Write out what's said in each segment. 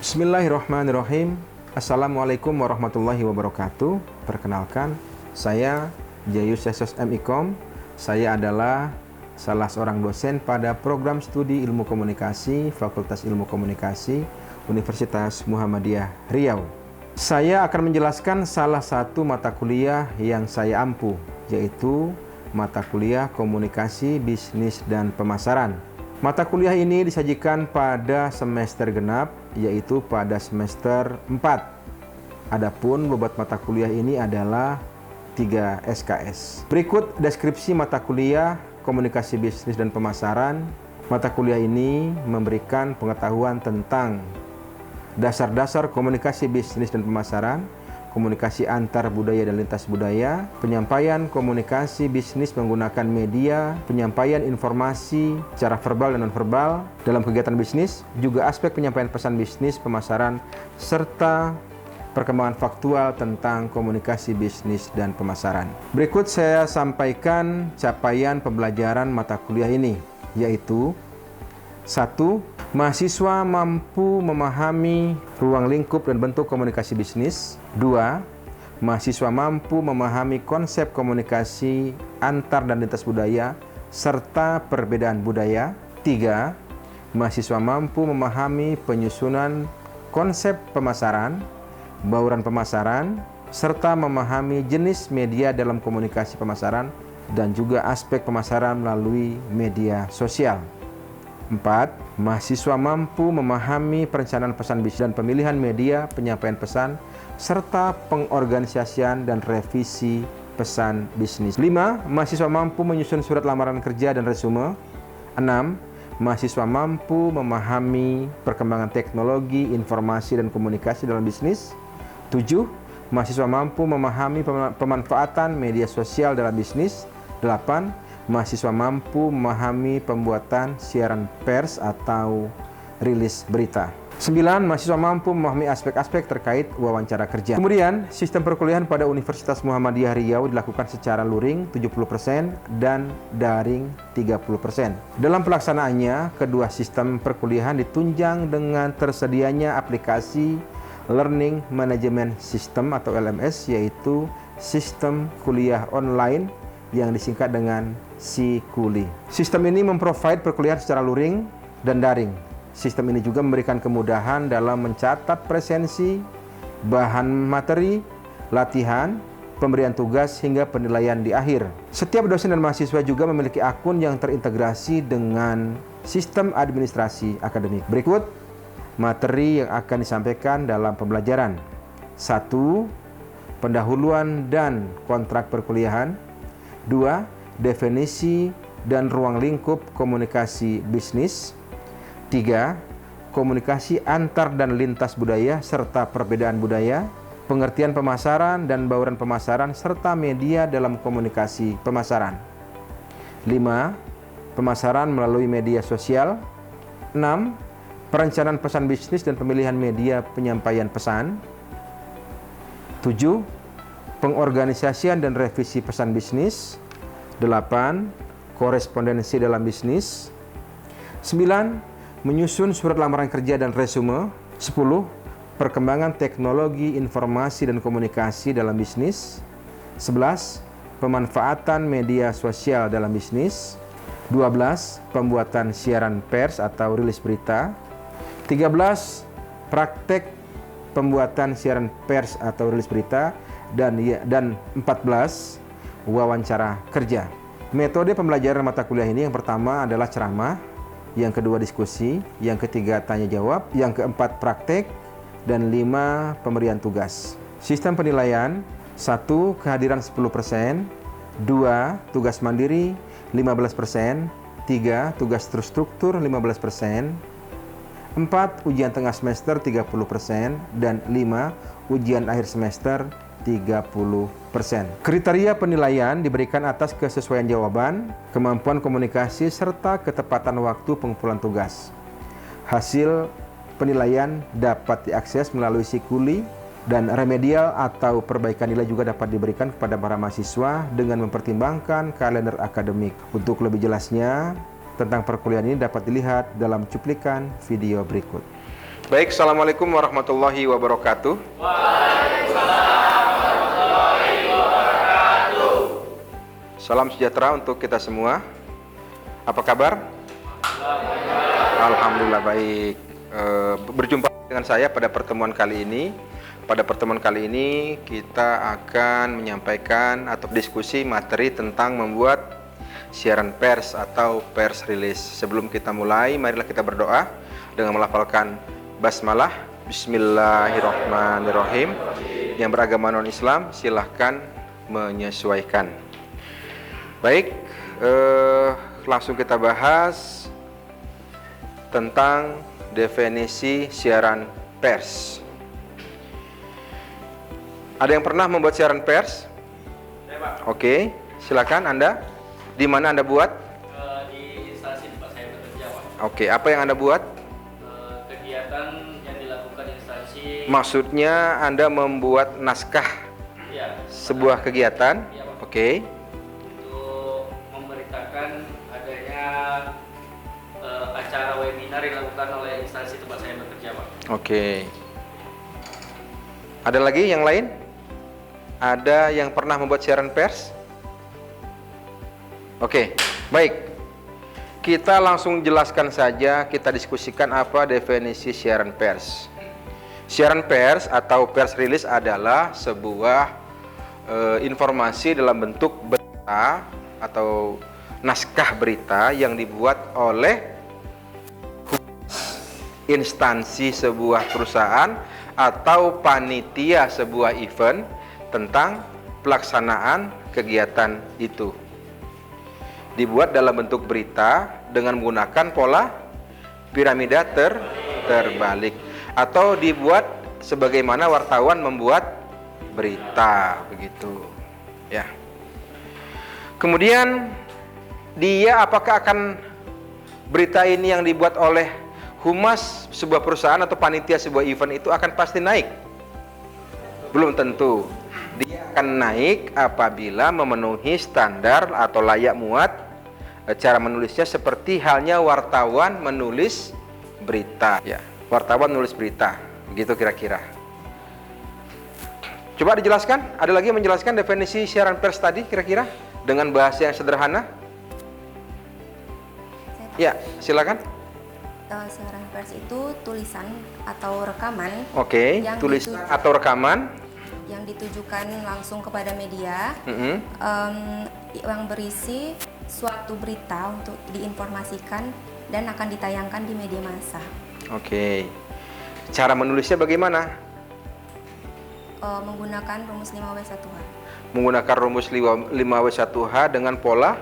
Bismillahirrahmanirrahim. Assalamualaikum warahmatullahi wabarakatuh. Perkenalkan, saya Jayus SSM-Ikom. Saya adalah salah seorang dosen pada program studi Ilmu Komunikasi Fakultas Ilmu Komunikasi Universitas Muhammadiyah Riau. Saya akan menjelaskan salah satu mata kuliah yang saya ampu, yaitu mata kuliah Komunikasi, Bisnis, dan Pemasaran. Mata kuliah ini disajikan pada semester genap, yaitu pada semester 4. Adapun bobot mata kuliah ini adalah 3 SKS. Berikut deskripsi mata kuliah Komunikasi, Bisnis, dan Pemasaran. Mata kuliah ini memberikan pengetahuan tentang dasar-dasar komunikasi bisnis dan pemasaran, komunikasi antar budaya dan lintas budaya, penyampaian komunikasi bisnis menggunakan media, penyampaian informasi secara verbal dan nonverbal dalam kegiatan bisnis, juga aspek penyampaian pesan bisnis, pemasaran, serta perkembangan faktual tentang komunikasi bisnis dan pemasaran. Berikut saya sampaikan capaian pembelajaran mata kuliah ini, yaitu 1. Mahasiswa mampu memahami ruang lingkup dan bentuk komunikasi bisnis. 2. Mahasiswa mampu memahami konsep komunikasi antar dan lintas budaya serta perbedaan budaya. 3. Mahasiswa mampu memahami penyusunan konsep pemasaran, bauran pemasaran, serta memahami jenis media dalam komunikasi pemasaran dan juga aspek pemasaran melalui media sosial. 4. Mahasiswa mampu memahami perencanaan pesan bisnis dan pemilihan media penyampaian pesan serta pengorganisasian dan revisi pesan bisnis. 5. Mahasiswa mampu menyusun surat lamaran kerja dan resume. 6. Mahasiswa mampu memahami perkembangan teknologi, informasi, dan komunikasi dalam bisnis. 7. Mahasiswa mampu memahami pemanfaatan media sosial dalam bisnis. 8. Mahasiswa mampu memahami pembuatan siaran pers atau rilis berita. 9. Mahasiswa mampu memahami aspek-aspek terkait wawancara kerja. Kemudian, sistem perkuliahan pada Universitas Muhammadiyah Riau dilakukan secara luring 70% dan daring 30%. Dalam pelaksanaannya, kedua sistem perkuliahan ditunjang dengan tersedianya aplikasi Learning Management System atau LMS, yaitu sistem kuliah online yang disingkat dengan SIKULI. Sistem ini memprovide perkuliahan secara luring dan daring. Sistem ini juga memberikan kemudahan dalam mencatat presensi, bahan materi, latihan, pemberian tugas, hingga penilaian di akhir. Setiap dosen dan mahasiswa juga memiliki akun yang terintegrasi dengan sistem administrasi akademik. Berikut materi yang akan disampaikan dalam pembelajaran. 1. Pendahuluan dan kontrak perkuliahan. 2. Definisi dan ruang lingkup komunikasi bisnis. 3. Komunikasi antar dan lintas budaya serta perbedaan budaya. Pengertian pemasaran dan bauran pemasaran serta media dalam komunikasi pemasaran. 5. Pemasaran melalui media sosial. 6. Perencanaan pesan bisnis dan pemilihan media penyampaian pesan. 7. Pengorganisasian dan revisi pesan bisnis. 8. Korespondensi dalam bisnis. 9. Menyusun surat lamaran kerja dan resume. 10. Perkembangan teknologi informasi dan komunikasi dalam bisnis. 11. Pemanfaatan media sosial dalam bisnis. 12. Pembuatan siaran pers atau rilis berita. 13. Praktek pembuatan siaran pers atau rilis berita. Dan 14. Wawancara kerja. Metode pembelajaran mata kuliah ini yang pertama adalah ceramah, yang kedua diskusi, yang ketiga tanya jawab, yang keempat praktek, dan 5 pemberian tugas. Sistem penilaian: 1. Kehadiran 10%, 2. Tugas mandiri 15%, 3. Tugas terstruktur 15%, 4. Ujian tengah semester 30%, dan 5. Ujian akhir semester 30%. Kriteria penilaian diberikan atas kesesuaian jawaban, kemampuan komunikasi, serta ketepatan waktu pengumpulan tugas. Hasil penilaian dapat diakses melalui SIKULI, dan remedial atau perbaikan nilai juga dapat diberikan kepada para mahasiswa dengan mempertimbangkan kalender akademik. Untuk lebih jelasnya tentang perkuliahan ini dapat dilihat dalam cuplikan video berikut. Baik, Assalamualaikum warahmatullahi wabarakatuh. Salam sejahtera untuk kita semua. Apa kabar? Alhamdulillah baik. Berjumpa dengan saya pada pertemuan kali ini. Pada pertemuan kali ini kita akan menyampaikan atau diskusi materi tentang membuat siaran pers atau pers release. Sebelum kita mulai, marilah kita berdoa dengan melafalkan basmalah. Bismillahirrahmanirrahim. Yang beragama non-Islam silahkan menyesuaikan. Baik, langsung kita bahas tentang definisi siaran pers. Ada yang pernah membuat siaran pers? Oke, silakan Anda. Di mana Anda buat? Di instansi tempat saya bekerja, Pak. Oke, apa yang Anda buat? Kegiatan yang dilakukan instansi. Maksudnya Anda membuat naskah Ya, sebuah kegiatan? Iya, Pak. Oke. Untuk memberitakan adanya acara webinar yang dilakukan oleh instansi tempat saya bekerja, Pak. Oke. Ada lagi yang lain? Ada yang pernah membuat siaran pers? Oke, baik. Kita langsung jelaskan saja, kita diskusikan apa definisi siaran pers. Siaran pers atau pers release adalah sebuah informasi dalam bentuk berita atau naskah berita yang dibuat oleh instansi sebuah perusahaan atau panitia sebuah event tentang pelaksanaan kegiatan itu. Dibuat dalam bentuk berita dengan menggunakan pola piramida terbalik, atau dibuat sebagaimana wartawan membuat berita, begitu ya. Kemudian dia apakah akan berita ini yang dibuat oleh humas sebuah perusahaan atau panitia sebuah event itu akan pasti naik? Belum tentu. Dia akan naik apabila memenuhi standar atau layak muat cara menulisnya, seperti halnya wartawan menulis berita ya. Wartawan menulis berita, begitu kira-kira. Coba dijelaskan, ada lagi yang menjelaskan definisi siaran pers tadi kira-kira dengan bahasa yang sederhana? Ya, silakan. Siaran pers itu tulisan atau rekaman. Oke, tulisan atau rekaman yang ditujukan langsung kepada media, yang berisi suatu berita untuk diinformasikan dan akan ditayangkan di media massa. Oke. Cara menulisnya bagaimana? Menggunakan rumus 5W1H. Menggunakan rumus 5W1H dengan pola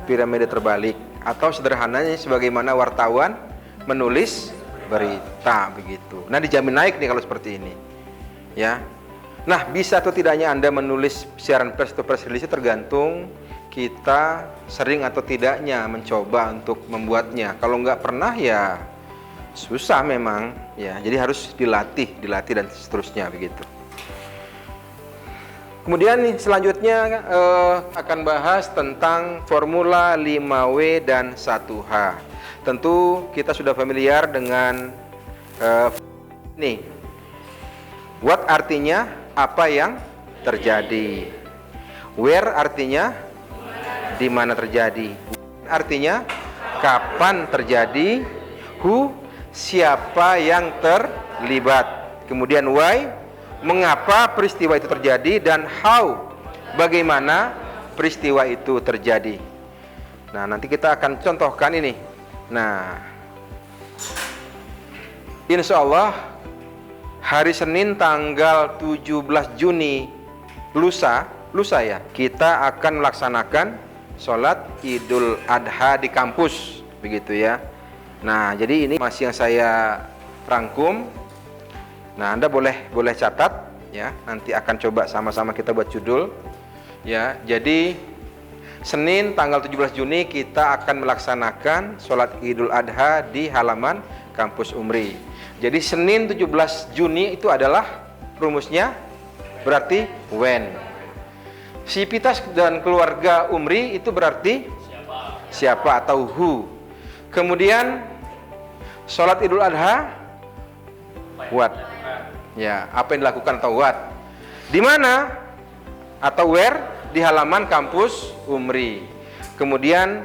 piramida terbalik. Atau sederhananya sebagaimana wartawan menulis berita, begitu. Nah, dijamin naik nih kalau seperti ini. Ya. Nah, bisa atau tidaknya Anda menulis siaran pers atau press release tergantung kita sering atau tidaknya mencoba untuk membuatnya. Kalau nggak pernah ya susah memang ya. Jadi harus dilatih dan seterusnya, begitu. Kemudian nih selanjutnya akan bahas tentang formula 5W dan 1H. Tentu kita sudah familiar dengan nih. What artinya apa yang terjadi. Where artinya di mana terjadi. Artinya kapan terjadi. Who, siapa yang terlibat. Kemudian why, mengapa peristiwa itu terjadi. Dan how, bagaimana peristiwa itu terjadi. Nah, nanti kita akan contohkan ini. Nah, insya Allah hari Senin tanggal 17 Juni lusa ya, kita akan melaksanakan sholat Idul Adha di kampus, begitu ya. Nah, jadi ini masih yang saya rangkum. Nah, Anda boleh catat ya. Nanti akan coba sama-sama kita buat judul ya. Jadi Senin tanggal 17 Juni kita akan melaksanakan sholat Idul Adha di halaman kampus Umri. Jadi Senin 17 Juni itu adalah rumusnya berarti when. Sivitas dan keluarga Umri itu berarti siapa atau who. Kemudian sholat Idul Adha What? Ya, apa yang dilakukan atau what? Di mana? Atau where? Di halaman kampus UMRI. Kemudian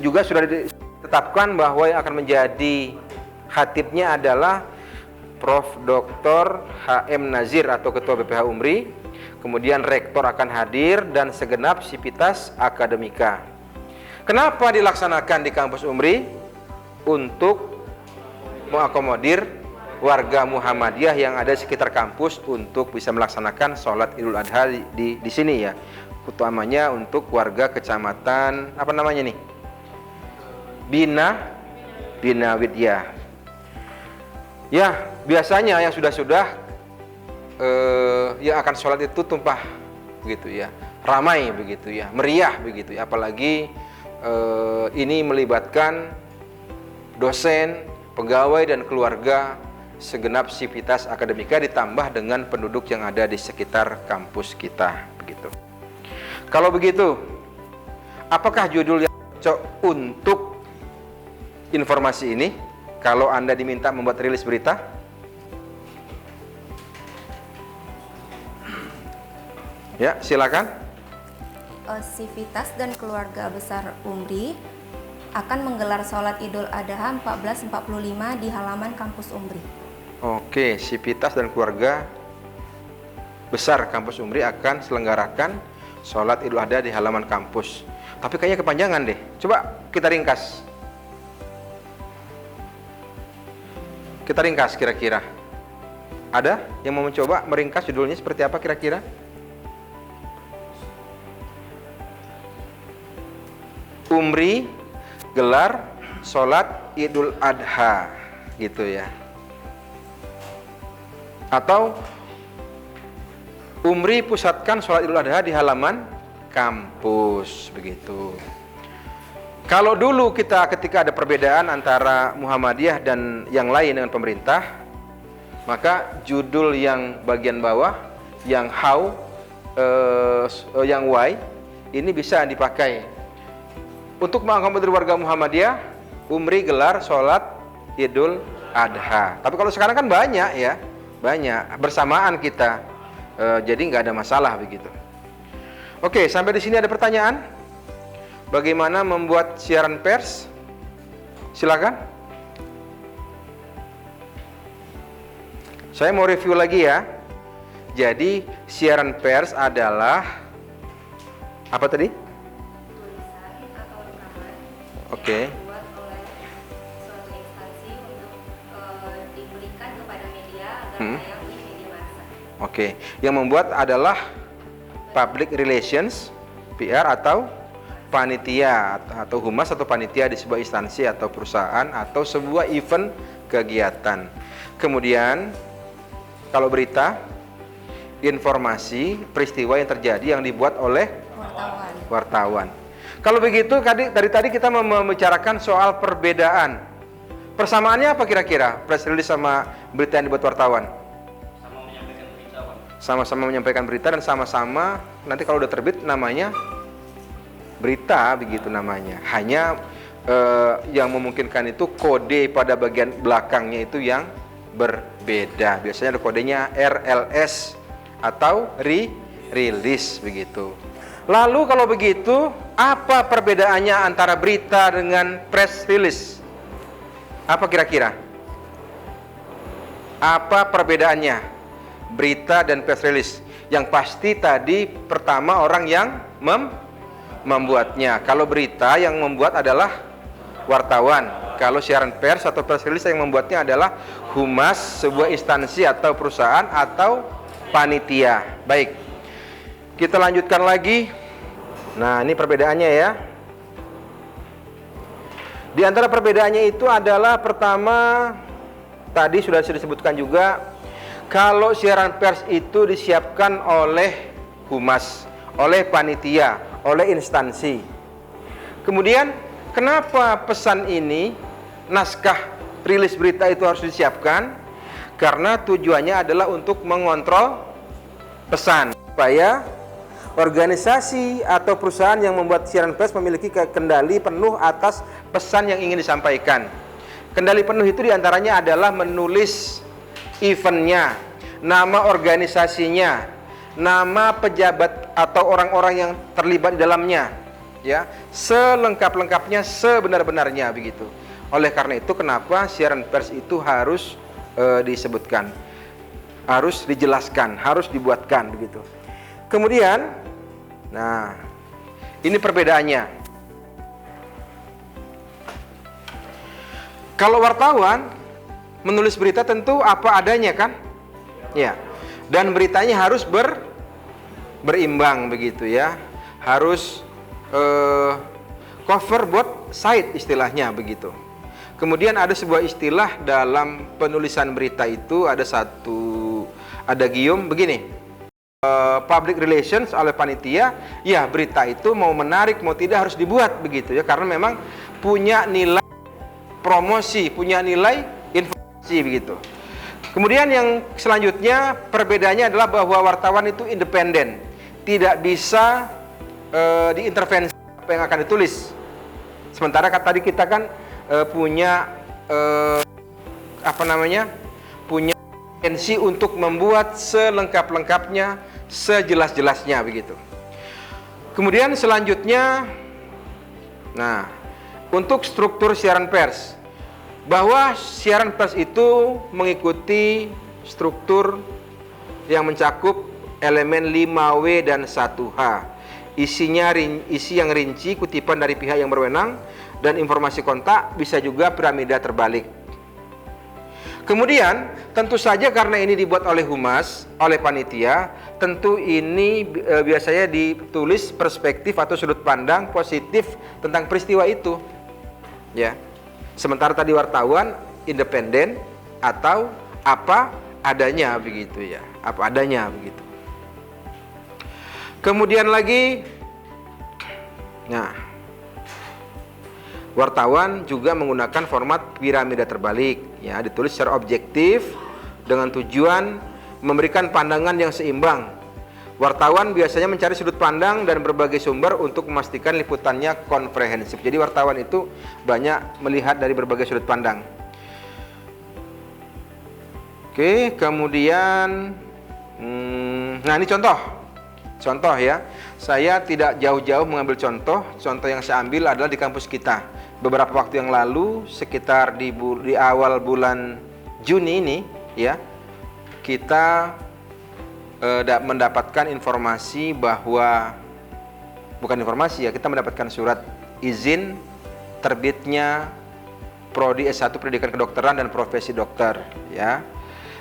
juga sudah ditetapkan bahwa yang akan menjadi khatibnya adalah Prof. Dr. H.M. Nazir atau Ketua BPH UMRI. Kemudian rektor akan hadir dan segenap sivitas akademika. Kenapa dilaksanakan di kampus UMRI? Untuk mengakomodir warga Muhammadiyah yang ada di sekitar kampus untuk bisa melaksanakan sholat Idul Adha di sini ya. Utamanya untuk warga kecamatan apa namanya nih? Bina Widya. Ya, biasanya yang sudah yang akan sholat itu tumpah begitu ya, ramai begitu ya, meriah begitu ya. Apalagi ini melibatkan dosen, pegawai dan keluarga segenap sivitas akademika ditambah dengan penduduk yang ada di sekitar kampus kita begitu. Kalau begitu, apakah judul yang cocok untuk informasi ini? Kalau Anda diminta membuat rilis berita, ya silakan. Sivitas dan keluarga besar UMRI akan menggelar sholat Idul Adha 1445 di halaman kampus UMRI. Oke, sivitas dan keluarga besar kampus UMRI akan selenggarakan sholat Idul Adha di halaman kampus. Tapi kayaknya kepanjangan deh. Coba kita ringkas. Kita ringkas kira-kira. Ada yang mau mencoba meringkas judulnya seperti apa kira-kira? UMRI gelar sholat Idul Adha gitu ya. Atau UMRI pusatkan sholat Idul Adha di halaman kampus begitu. Kalau dulu ketika ada perbedaan antara Muhammadiyah dan yang lain dengan pemerintah, maka judul yang bagian bawah, yang how, yang why, ini bisa dipakai. Untuk mengakomodir warga Muhammadiyah, UMRI gelar sholat Idul Adha. Tapi kalau sekarang kan banyak ya, banyak bersamaan kita, jadi nggak ada masalah begitu. Oke, sampai di sini ada pertanyaan? Bagaimana membuat siaran pers? Silakan. Saya mau review lagi ya. Jadi siaran pers adalah apa tadi? Tulisan atau rekaman Oke. yang dibuat oleh suatu instansi untuk diberikan kepada media agar tayang di media massa. Oke. Yang membuat adalah public relations, PR atau panitia atau humas atau panitia di sebuah instansi atau perusahaan atau sebuah event kegiatan. Kemudian kalau berita, informasi peristiwa yang terjadi yang dibuat oleh wartawan. Kalau begitu dari tadi kita membicarakan soal perbedaan. Persamaannya apa kira-kira? Press release sama berita yang dibuat wartawan? Sama menyampaikan berita, Pak. Sama-sama menyampaikan berita dan sama-sama nanti kalau udah terbit namanya berita begitu namanya. Hanya yang memungkinkan itu kode pada bagian belakangnya itu yang berbeda. Biasanya ada kodenya RLS atau release begitu. Lalu kalau begitu, apa perbedaannya antara berita dengan press release? Apa kira-kira? Apa perbedaannya berita dan press release? Yang pasti tadi pertama orang yang membuatnya. Kalau berita yang membuat adalah wartawan. Kalau siaran pers atau press release yang membuatnya adalah humas sebuah instansi atau perusahaan atau panitia. Baik, kita lanjutkan lagi. Nah, ini perbedaannya ya. Di antara perbedaannya itu adalah pertama, tadi sudah disebutkan juga, kalau siaran pers itu disiapkan oleh humas, oleh panitia, oleh instansi. Kemudian kenapa pesan ini, naskah rilis berita itu harus disiapkan? Karena tujuannya adalah untuk mengontrol pesan, supaya organisasi atau perusahaan yang membuat siaran pers memiliki kendali penuh atas pesan yang ingin disampaikan. Kendali penuh itu diantaranya adalah menulis eventnya, nama organisasinya, nama pejabat atau orang-orang yang terlibat di dalamnya, ya, selengkap-lengkapnya, sebenar-benarnya begitu. Oleh karena itu, kenapa siaran pers itu harus disebutkan, harus dijelaskan, harus dibuatkan begitu. Kemudian, nah, ini perbedaannya. Kalau wartawan menulis berita tentu apa adanya kan? Ya. Dan beritanya harus berimbang begitu ya. Harus cover both side istilahnya begitu. Kemudian ada sebuah istilah dalam penulisan berita itu, ada gium begini. Public relations oleh panitia, ya berita itu mau menarik mau tidak harus dibuat begitu ya, karena memang punya nilai promosi, punya nilai informasi begitu. Kemudian yang selanjutnya perbedaannya adalah bahwa wartawan itu independen, tidak bisa diintervensi apa yang akan ditulis. Sementara tadi kita kan punya punya potensi untuk membuat selengkap-lengkapnya, sejelas-jelasnya begitu. Kemudian selanjutnya, nah, untuk struktur siaran pers, bahwa siaran pers itu mengikuti struktur yang mencakup elemen 5W dan 1H. Isi yang rinci, kutipan dari pihak yang berwenang, dan informasi kontak, bisa juga piramida terbalik. Kemudian, tentu saja karena ini dibuat oleh humas, oleh panitia, tentu ini biasanya ditulis perspektif atau sudut pandang positif tentang peristiwa itu. Ya. Sementara tadi wartawan independen atau apa adanya begitu ya, apa adanya begitu. Kemudian lagi, nah, wartawan juga menggunakan format piramida terbalik, ya, ditulis secara objektif dengan tujuan memberikan pandangan yang seimbang. Wartawan biasanya mencari sudut pandang dan berbagai sumber untuk memastikan liputannya komprehensif. Jadi wartawan itu banyak melihat dari berbagai sudut pandang. Oke, kemudian, nah ini contoh ya. Saya tidak jauh-jauh mengambil contoh yang saya ambil adalah di kampus kita. Beberapa waktu yang lalu, sekitar di awal bulan Juni ini, ya, kita mendapatkan informasi bahwa, bukan informasi ya, kita mendapatkan surat izin terbitnya Prodi S1 Pendidikan Kedokteran dan Profesi Dokter, ya.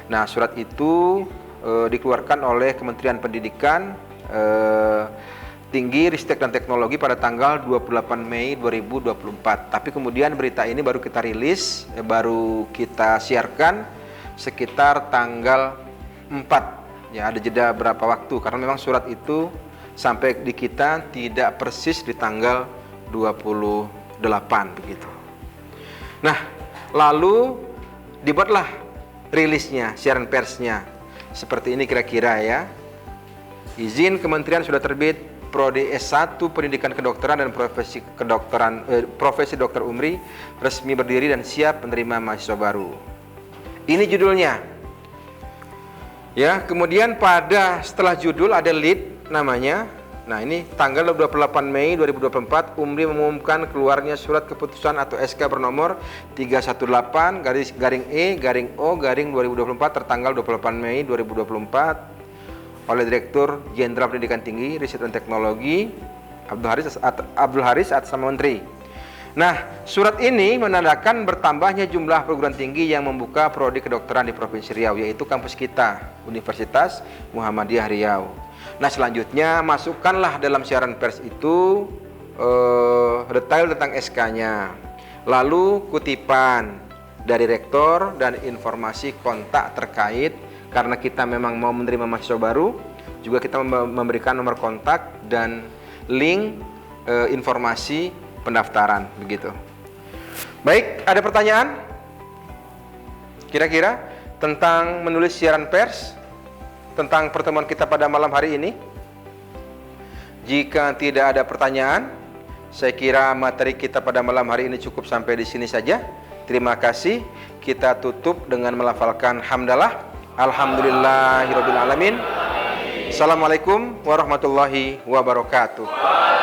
Nah, surat itu dikeluarkan oleh Kementerian Pendidikan Tinggi, Ristek dan Teknologi pada tanggal 28 Mei 2024. Tapi kemudian berita ini baru kita rilis, baru kita siarkan sekitar tanggal 4. Ya, ada jeda berapa waktu karena memang surat itu sampai di kita tidak persis di tanggal 28 begitu. Nah, lalu dibuatlah rilisnya, siaran persnya. Seperti ini kira-kira ya. Izin kementerian sudah terbit Prodi S1 Pendidikan Kedokteran dan Profesi Dokter Umri resmi berdiri dan siap menerima mahasiswa baru. Ini judulnya. Ya, kemudian setelah judul ada lead namanya. Nah, ini tanggal 28 Mei 2024 Umri mengumumkan keluarnya surat keputusan atau SK bernomor 318/E/O/2024 tertanggal 28 Mei 2024 oleh Direktur Jenderal Pendidikan Tinggi, Riset dan Teknologi Abdul Haris atas nama Menteri. Nah, surat ini menandakan bertambahnya jumlah perguruan tinggi yang membuka prodi kedokteran di Provinsi Riau, yaitu kampus kita, Universitas Muhammadiyah Riau. Nah, selanjutnya masukkanlah dalam siaran pers itu detail tentang SK-nya, lalu kutipan dari rektor dan informasi kontak terkait, karena kita memang mau menerima mahasiswa baru, juga kita memberikan nomor kontak dan link informasi pendaftaran begitu. Baik, ada pertanyaan? Kira-kira tentang menulis siaran pers, tentang pertemuan kita pada malam hari ini? Jika tidak ada pertanyaan, saya kira materi kita pada malam hari ini cukup sampai di sini saja. Terima kasih. Kita tutup dengan melafalkan hamdalah. Alhamdulillahirabbil alamin. Assalamualaikum warahmatullahi wabarakatuh.